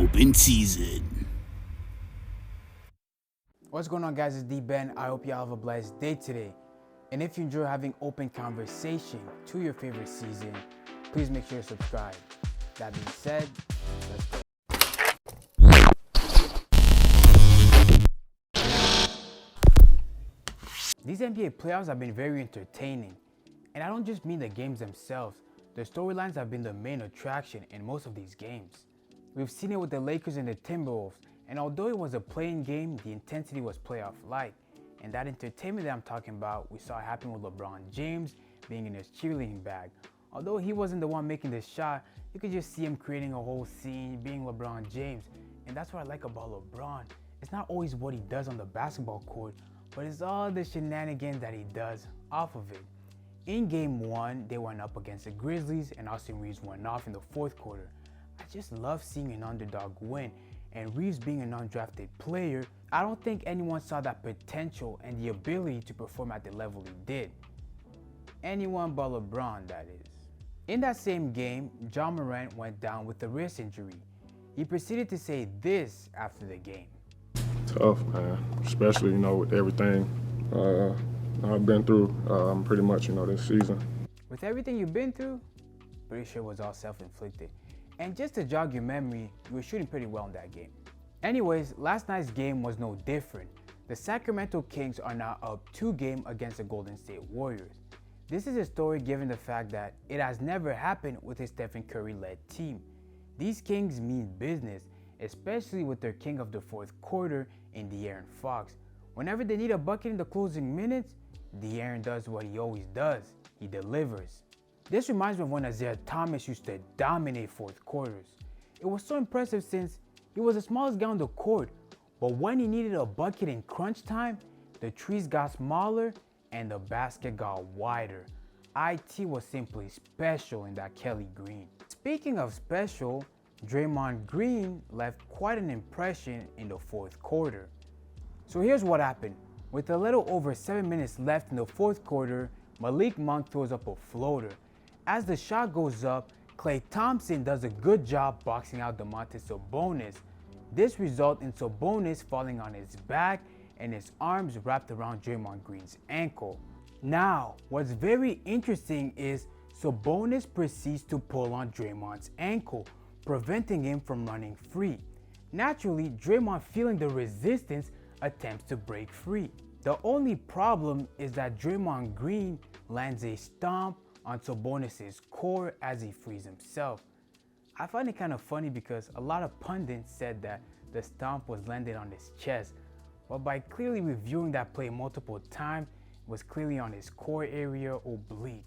open season. What's going on, guys? It's D-Ben. I hope you all have a blessed day today. And if you enjoy having open conversation to your favorite season, please make sure to subscribe. That being said, let's go. These NBA playoffs have been very entertaining. And I don't just mean the games themselves. The storylines have been the main attraction in most of these games. We've seen it with the Lakers and the Timberwolves, and although it was a playing game, the intensity was playoff-like. And that entertainment that I'm talking about, we saw it happen with LeBron James being in his cheerleading bag. Although he wasn't the one making the shot, you could just see him creating a whole scene, being LeBron James. And that's what I like about LeBron. It's not always what he does on the basketball court, but it's all the shenanigans that he does off of it. In game one, they went up against the Grizzlies and Austin Reeves went off in the fourth quarter. I just love seeing an underdog win, and Reeves being an undrafted player, I don't think anyone saw that potential and the ability to perform at the level he did. Anyone but LeBron, that is. In that same game, Morant went down with a wrist injury. He proceeded to say this after the game. Tough, man, especially, with everything I've been through pretty much, this season. With everything you've been through, pretty sure it was all self-inflicted. And just to jog your memory, you were shooting pretty well in that game. Anyways, last night's game was no different. The Sacramento Kings are now up 2-game against the Golden State Warriors. This is a story given the fact that it has never happened with a Stephen Curry-led team. These Kings mean business, especially with their king of the fourth quarter in De'Aaron Fox. Whenever they need a bucket in the closing minutes, De'Aaron does what he always does. He delivers. This reminds me of when Isaiah Thomas used to dominate fourth quarters. It was so impressive since he was the smallest guy on the court, but when he needed a bucket in crunch time, the trees got smaller and the basket got wider. IT was simply special in that Kelly Green. Speaking of special, Draymond Green left quite an impression in the fourth quarter. So here's what happened. With a little over 7 minutes left in the fourth quarter, Malik Monk throws up a floater. As the shot goes up, Klay Thompson does a good job boxing out Domantas Sabonis. This results in Sabonis falling on his back and his arms wrapped around Draymond Green's ankle. Now, what's very interesting is Sabonis proceeds to pull on Draymond's ankle, preventing him from running free. Naturally, Draymond, feeling the resistance, attempts to break free. The only problem is that Draymond Green lands a stomp on Sabonis' core as he frees himself. I find it kind of funny because a lot of pundits said that the stomp was landed on his chest, but by clearly reviewing that play multiple times, it was clearly on his core area oblique.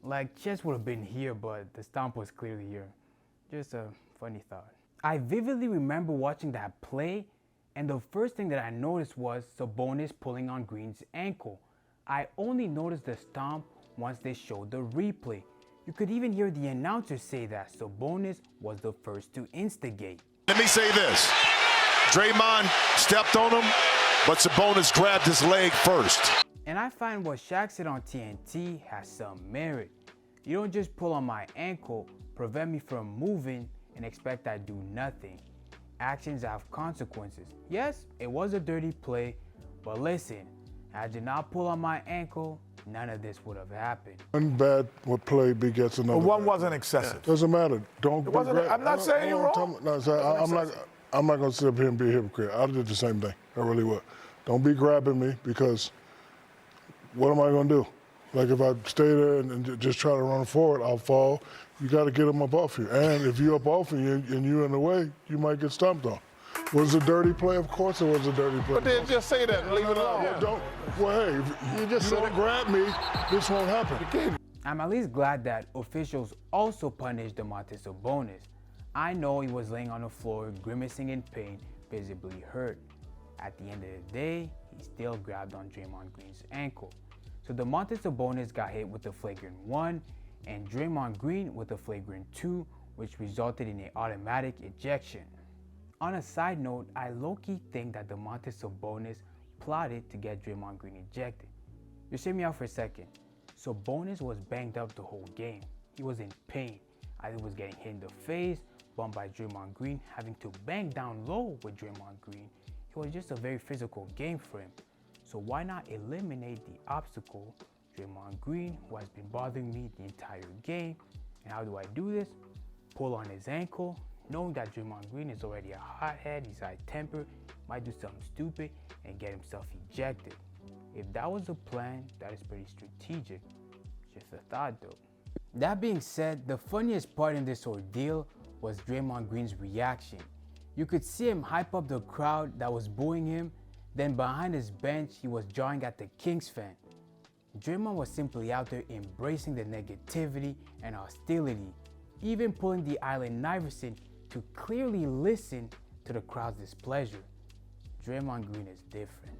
Like, chest would have been here, but the stomp was clearly here. Just a funny thought. I vividly remember watching that play, and the first thing that I noticed was Sabonis pulling on Green's ankle. I only noticed the stomp once they showed the replay. You could even hear the announcer say that Sabonis was the first to instigate. Let me say this. Draymond stepped on him, but Sabonis grabbed his leg first. And I find what Shaq said on TNT has some merit. You don't just pull on my ankle, prevent me from moving, and expect I do nothing. Actions have consequences. Yes, it was a dirty play, but listen, had you not pulled on my ankle, none of this would have happened. One bad play begets another. One bad wasn't play. excessive. Doesn't matter. Don't. It wasn't, I'm not saying you're wrong. I'm not going to sit up here and be a hypocrite. I did the same thing. I really would. Don't be grabbing me because what am I going to do? Like if I stay there and just try to run forward, I'll fall. You got to get them up off you. And if you're up off you and you're in the way, you might get stomped on. Was it a dirty play? Of course it was a dirty play. But then just say that and leave it alone. Hey, if you don't grab me, this won't happen. I'm at least glad that officials also punished Domantas Sabonis. I know he was laying on the floor, grimacing in pain, visibly hurt. At the end of the day, he still grabbed on Draymond Green's ankle. So Domantas Sabonis got hit with a flagrant 1 and Draymond Green with a flagrant 2, which resulted in an automatic ejection. On a side note, I low-key think that Domantas Sabonis plotted to get Draymond Green ejected. Just hear me out for a second. Sabonis was banged up the whole game. He was in pain. Either was getting hit in the face, bumped by Draymond Green, having to bang down low with Draymond Green. It was just a very physical game for him. So why not eliminate the obstacle, Draymond Green, who has been bothering me the entire game? And how do I do this? Pull on his ankle, knowing that Draymond Green is already a hothead, he's high-tempered, might do something stupid and get himself ejected. If that was the plan, that is pretty strategic. Just a thought though. That being said, the funniest part in this ordeal was Draymond Green's reaction. You could see him hype up the crowd that was booing him, then behind his bench he was jawing at the Kings fan. Draymond was simply out there embracing the negativity and hostility, even pulling the Allen Iverson to clearly listen to the crowd's displeasure. Draymond Green is different.